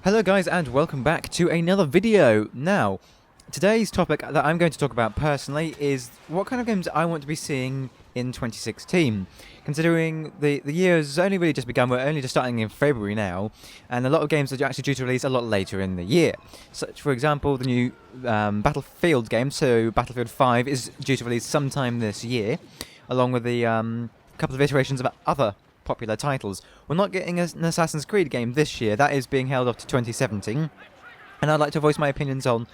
Hello guys and welcome back to another video. Now, today's topic that I'm going to talk about personally is what kind of games I want to be seeing in 2016. Considering the year has only really just begun, we're only just starting in February now, and a lot of games are actually due to release a lot later in the year. Such, for example, the new Battlefield game, so Battlefield 5 is due to release sometime this year, along with the couple of iterations of other popular titles. We're not getting an Assassin's Creed game this year, that is being held off to 2017, and I'd like to voice my opinions on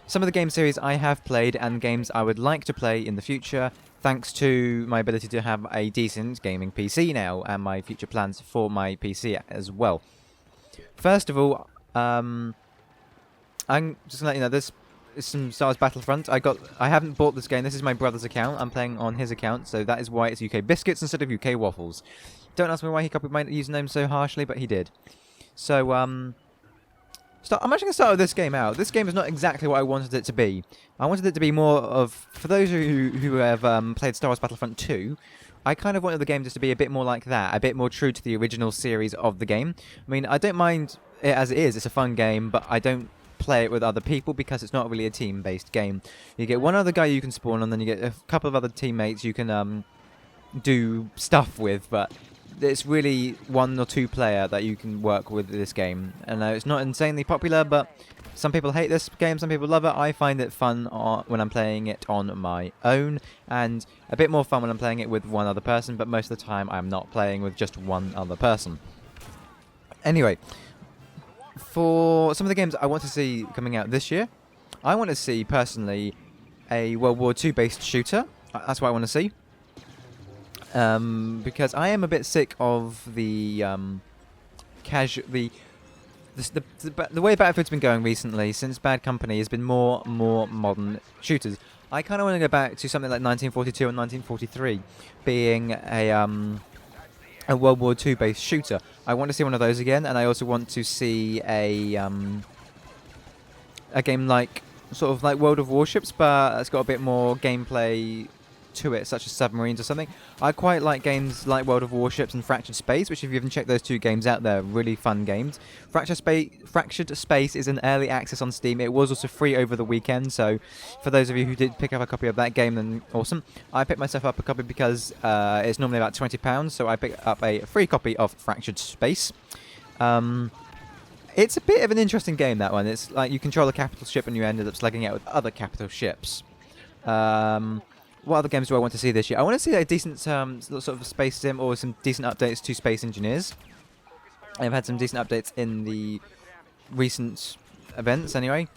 some of the game series I have played and games I would like to play in the future, thanks to my ability to have a decent gaming PC now, and my future plans for my PC as well. First of all, I'm just gonna let you know, this is some Star Wars Battlefront. I haven't bought this game, this is my brother's account, I'm playing on his account, so that is why it's UK Biscuits instead of UK Waffles. Don't ask me why he copied my username so harshly, but he did. So, I'm actually going to start with this game out. This game is not exactly what I wanted it to be. I wanted it to be more of, for those who have played Star Wars Battlefront 2, I kind of wanted the game just to be a bit more like that, a bit more true to the original series of the game. I mean, I don't mind it as it is, it's a fun game, but I don't play it with other people because it's not really a team-based game. You get one other guy you can spawn on, then you get a couple of other teammates you can do stuff with, but it's really one or two player that you can work with this game. And it's not insanely popular, but some people hate this game, some people love it. I find it fun when I'm playing it on my own, and a bit more fun when I'm playing it with one other person, but most of the time I'm not playing with just one other person. Anyway, for some of the games I want to see coming out this year, I want to see, personally, a World War II based shooter. That's what I want to see. Because I am a bit sick of the way Battlefield's been going recently. Since Bad Company has been more modern shooters. I kind of want to go back to something like 1942 and 1943, being a World War II based shooter. I want to see one of those again, and I also want to see a game like sort of like World of Warships, but it's got a bit more gameplay to it, such as submarines or something. I quite like games like World of Warships and Fractured Space, which if you haven't checked those two games out, they're really fun games. Fractured Space is an early access on Steam. It was also free over the weekend, so for those of you who did pick up a copy of that game, then awesome. I picked myself up a copy because it's normally about £20, so I picked up a free copy of Fractured Space. It's a bit of an interesting game, that one. It's like you control a capital ship and you ended up slugging out with other capital ships. What other games do I want to see this year? I want to see a decent sort of space sim or some decent updates to Space Engineers. I've had some decent updates in the recent events anyway.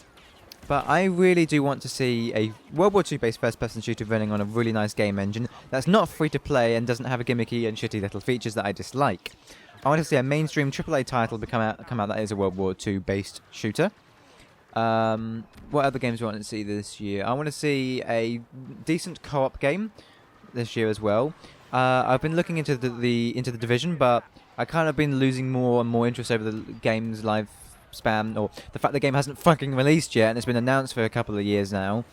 But I really do want to see a World War II based first-person shooter running on a really nice game engine that's not free to play and doesn't have a gimmicky and shitty little features that I dislike. I want to see a mainstream AAA title come out that is a World War II based shooter. What other games do I want to see this year? I want to see a decent co-op game this year as well. I've been looking into the Division, but I kind of been losing more and more interest over the game's lifespan, or the fact the game hasn't fucking released yet, and it's been announced for a couple of years now.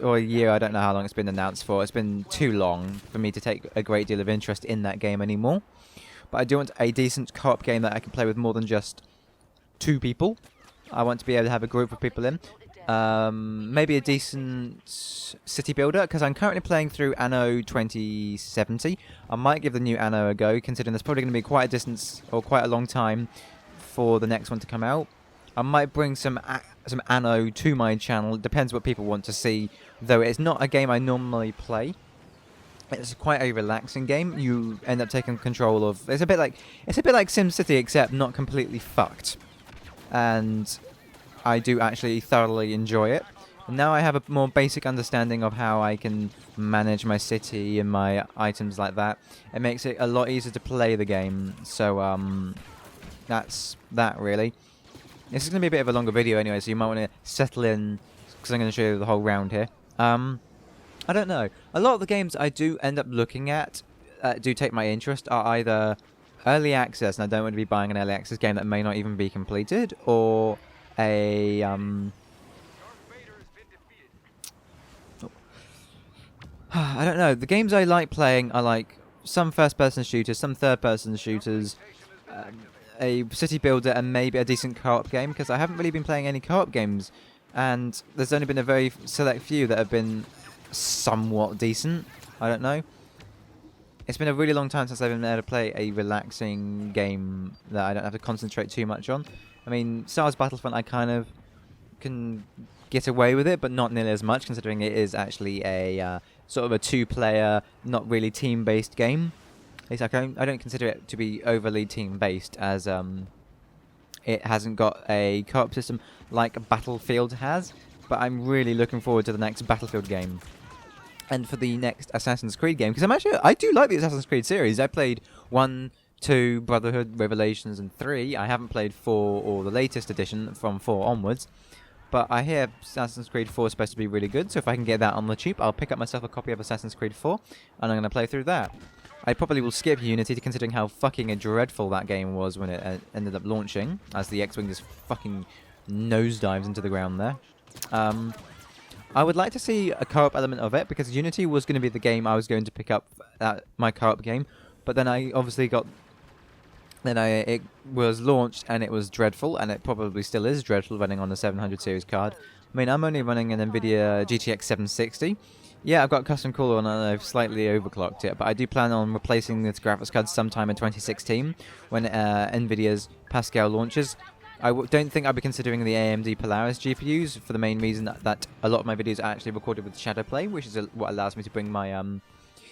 Or a year, I don't know how long it's been announced for. It's been too long for me to take a great deal of interest in that game anymore. But I do want a decent co-op game that I can play with more than just two people. I want to be able to have a group of people in. Maybe a decent city builder, because I'm currently playing through Anno 2070. I might give the new Anno a go, considering there's probably going to be quite a distance or quite a long time for the next one to come out. I might bring some Anno to my channel. It depends what people want to see, though it's not a game I normally play. It's quite a relaxing game. You end up taking control of. It's a bit like SimCity, except not completely fucked. And I do actually thoroughly enjoy it. And now I have a more basic understanding of how I can manage my city and my items like that. It makes it a lot easier to play the game. So that's that really. This is going to be a bit of a longer video anyway, so you might want to settle in, because I'm going to show you the whole round here. I don't know. A lot of the games I do end up looking at do take my interest are either early access, and I don't want to be buying an early access game that may not even be completed, or a I don't know. The games I like playing are like some first-person shooters, some third-person shooters, a city builder and maybe a decent co-op game, because I haven't really been playing any co-op games, and there's only been a very select few that have been somewhat decent. I don't know. It's been a really long time since I've been able to play a relaxing game that I don't have to concentrate too much on. I mean, Star Wars Battlefront, I kind of can get away with it, but not nearly as much, considering it is actually a sort of a two-player, not really team-based game. At least I don't consider it to be overly team-based, as it hasn't got a co-op system like Battlefield has. But I'm really looking forward to the next Battlefield game. And for the next Assassin's Creed game, because I do like the Assassin's Creed series. I played 1, 2, Brotherhood, Revelations, and 3. I haven't played 4 or the latest edition from 4 onwards. But I hear Assassin's Creed 4 is supposed to be really good, so if I can get that on the cheap, I'll pick up myself a copy of Assassin's Creed 4, and I'm going to play through that. I probably will skip Unity, considering how fucking dreadful that game was when it ended up launching, as the X-Wing just fucking nosedives into the ground there. I would like to see a co-op element of it, because Unity was going to be the game I was going to pick up, my co-op game, but then I obviously got... it was launched and it was dreadful, and it probably still is dreadful running on the 700 series card. I mean, I'm only running an NVIDIA GTX 760. Yeah, I've got a custom cooler and I've slightly overclocked it, but I do plan on replacing this graphics card sometime in 2016 when NVIDIA's Pascal launches. I don't think I'll be considering the AMD Polaris GPUs, for the main reason that a lot of my videos are actually recorded with Shadowplay, which is what allows me to bring my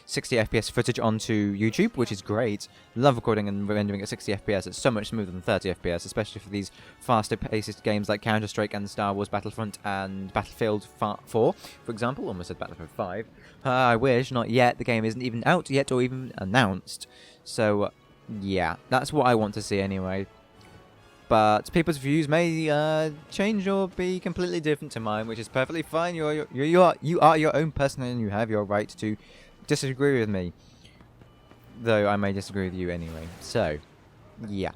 60 FPS footage onto YouTube, which is great. Love recording and rendering at 60 FPS. It's so much smoother than 30 FPS, especially for these faster paced games like Counter-Strike and Star Wars Battlefront and Battlefield 4, for example. Almost said Battlefield 5. I wish, not yet. The game isn't even out yet or even announced. So, yeah, that's what I want to see anyway. But people's views may change or be completely different to mine, which is perfectly fine. You are your own person, and you have your right to disagree with me. Though I may disagree with you anyway. So, yeah.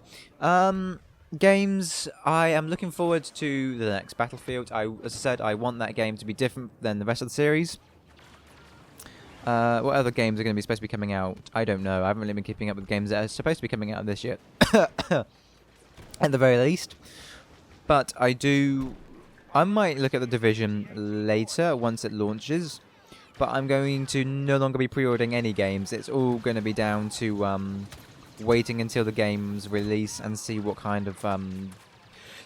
Games, I am looking forward to the next Battlefield. As I said, I want that game to be different than the rest of the series. What other games are going to be supposed to be coming out? I don't know. I haven't really been keeping up with games that are supposed to be coming out this year. At the very least. But I might look at The Division later, once it launches. But I'm going to no longer be pre-ordering any games. It's all going to be down to waiting until the game's release and see what kind of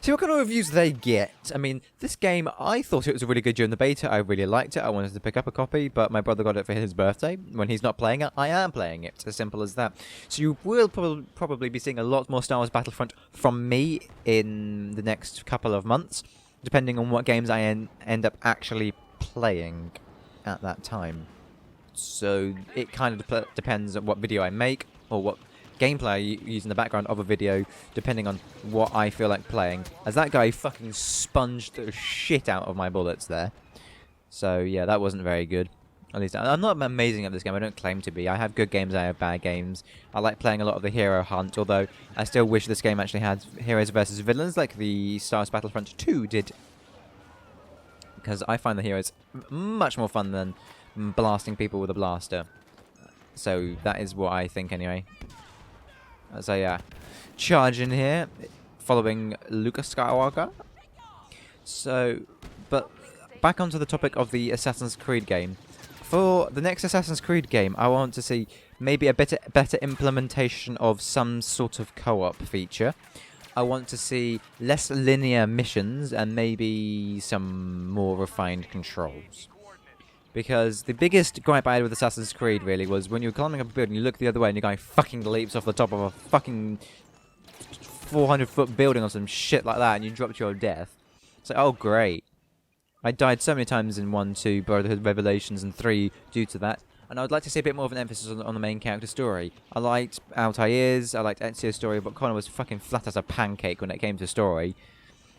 reviews they get. I mean, this game, I thought it was really good during the beta. I really liked it. I wanted to pick up a copy, but my brother got it for his birthday. When he's not playing it, I am playing it. It's as simple as that. So you will probably be seeing a lot more Star Wars Battlefront from me in the next couple of months, depending on what games I end up actually playing at that time. So it kind of depends on what video I make, or what gameplay I use in the background of a video, depending on what I feel like playing. As that guy fucking sponged the shit out of my bullets there. So yeah, that wasn't very good. At least I'm not amazing at this game. I don't claim to be. I have good games, I have bad games. I like playing a lot of the hero hunt, although I still wish this game actually had heroes versus villains like the Star Wars Battlefront 2 did. Because I find the heroes much more fun than blasting people with a blaster. So that is what I think anyway. As I charge in here, following Luke Skywalker. So, but back onto the topic of the Assassin's Creed game. For the next Assassin's Creed game, I want to see maybe a better implementation of some sort of co-op feature. I want to see less linear missions and maybe some more refined controls. Because the biggest gripe I had with Assassin's Creed, really, was when you're climbing up a building, you look the other way and your guy fucking leaps off the top of a fucking 400-foot building or some shit like that, and you drop to your death. It's like, oh, great. I died so many times in 1, 2, Brotherhood, Revelations, and 3 due to that. And I would like to see a bit more of an emphasis on the main character story. I liked Altair's, I liked Ezio's story, but Connor was fucking flat as a pancake when it came to story.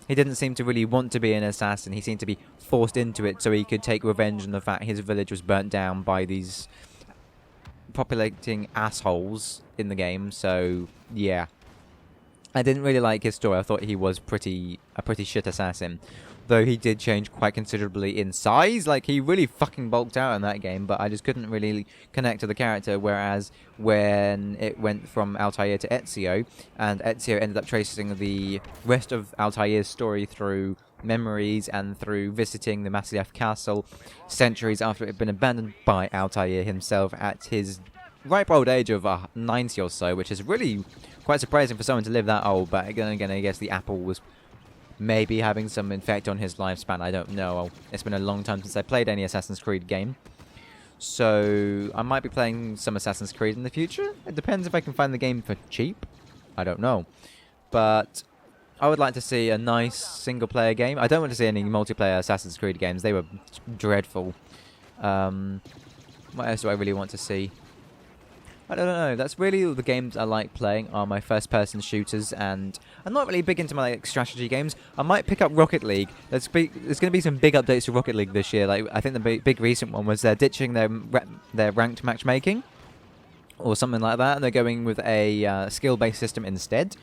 He didn't seem to really want to be an assassin. He seemed to be forced into it so he could take revenge on the fact his village was burnt down by these populating assholes in the game. So, yeah. I didn't really like his story. I thought he was a pretty shit assassin. though he did change quite considerably in size. Like, he really fucking bulked out in that game, but I just couldn't really connect to the character, whereas when it went from Altair to Ezio, and Ezio ended up tracing the rest of Altair's story through memories and through visiting the Masyaf castle centuries after it had been abandoned by Altair himself at his ripe old age of 90 or so, which is really quite surprising for someone to live that old. But again, I guess the apple was maybe having some effect on his lifespan. I don't know. It's been a long time since I played any Assassin's Creed game, so I might be playing some Assassin's Creed in the future. It depends if I can find the game for cheap. I don't know, but I would like to see a nice single-player game. I don't want to see any multiplayer Assassin's Creed games. They were dreadful. What else do I really want to see? I don't know. That's really all the games I like playing are my first-person shooters, and I'm not really big into my strategy games. I might pick up Rocket League. There's going to be some big updates to Rocket League this year. Like, I think the big recent one was they're ditching their ranked matchmaking or something like that, and they're going with a skill-based system instead,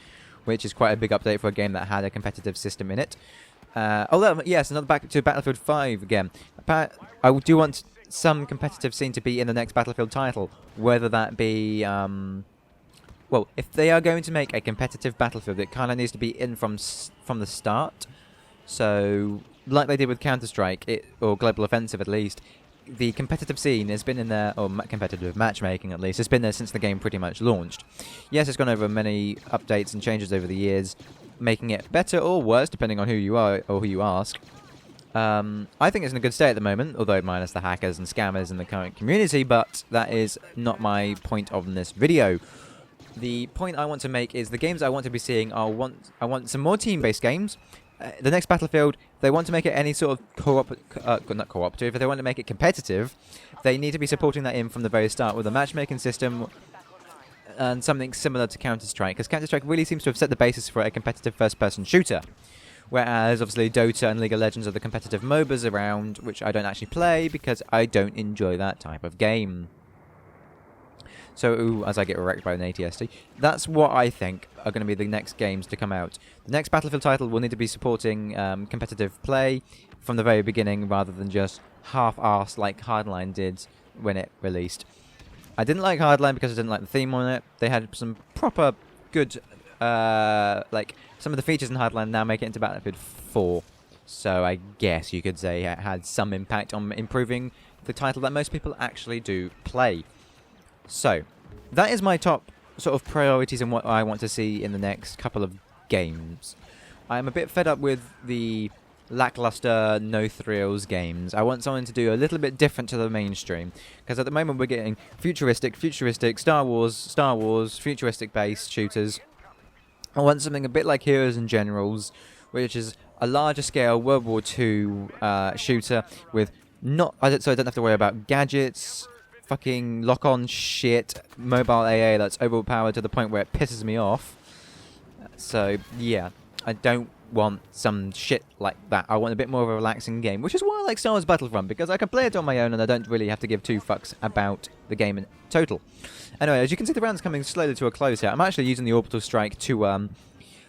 which is quite a big update for a game that had a competitive system in it. Yes, another back to Battlefield 5 again. I do want some competitive scene to be in the next Battlefield title, whether that be, well, if they are going to make a competitive Battlefield, it kind of needs to be in from the start. So, like they did with Counter-Strike, or Global Offensive at least, the competitive scene has been in there, or competitive matchmaking at least, has been there since the game pretty much launched. Yes, it's gone over many updates and changes over the years, making it better or worse, depending on who you are or who you ask. I think it's in a good state at the moment, although minus the hackers and scammers in the current community, but that is not my point of this video. The point I want to make is the games I want to be seeing I want some more team-based games. The next Battlefield, if they want to make it any sort of not cooperative, if they want to make it competitive, they need to be supporting that in from the very start with a matchmaking system and something similar to Counter-Strike, because Counter-Strike really seems to have set the basis for a competitive first-person shooter. Whereas, obviously, Dota and League of Legends are the competitive MOBAs around, which I don't actually play because I don't enjoy that type of game. So, as I get wrecked by an ATST, that's what I think are going to be the next games to come out. The next Battlefield title will need to be supporting competitive play from the very beginning, rather than just half-arsed like Hardline did when it released. I didn't like Hardline because I didn't like the theme on it. They had some proper good, like, some of the features in Hardline now make it into Battlefield 4. So I guess you could say it had some impact on improving the title that most people actually do play. So, that is my top sort of priorities and what I want to see in the next couple of games. I'm a bit fed up with the lackluster, no-thrills games. I want someone to do a little bit different to the mainstream, because at the moment we're getting futuristic, Star Wars, futuristic-based shooters. I want something a bit like Heroes and Generals, which is a larger scale World War II shooter with so I don't have to worry about gadgets, fucking lock-on shit, mobile AA that's overpowered to the point where it pisses me off. So, yeah, I don't want some shit like that. I want a bit more of a relaxing game, which is why I like Star Wars Battlefront, because I can play it on my own and I don't really have to give two fucks about the game in total. Anyway, as you can see, the round's coming slowly to a close here. I'm actually using the Orbital Strike to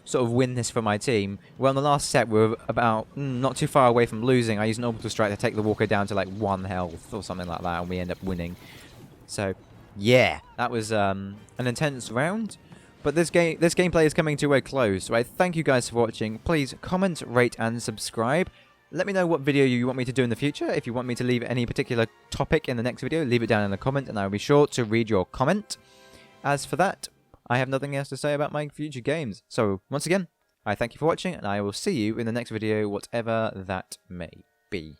sort of win this for my team. Well, in the last set, we're about not too far away from losing. I used an Orbital Strike to take the Walker down to like 1 health or something like that, and we end up winning. So, yeah, that was an intense round. But this gameplay is coming to a close, so I thank you guys for watching. Please comment, rate, and subscribe. Let me know what video you want me to do in the future. If you want me to leave any particular topic in the next video, leave it down in the comment, and I will be sure to read your comment. As for that, I have nothing else to say about my future games. So, once again, I thank you for watching, and I will see you in the next video, whatever that may be.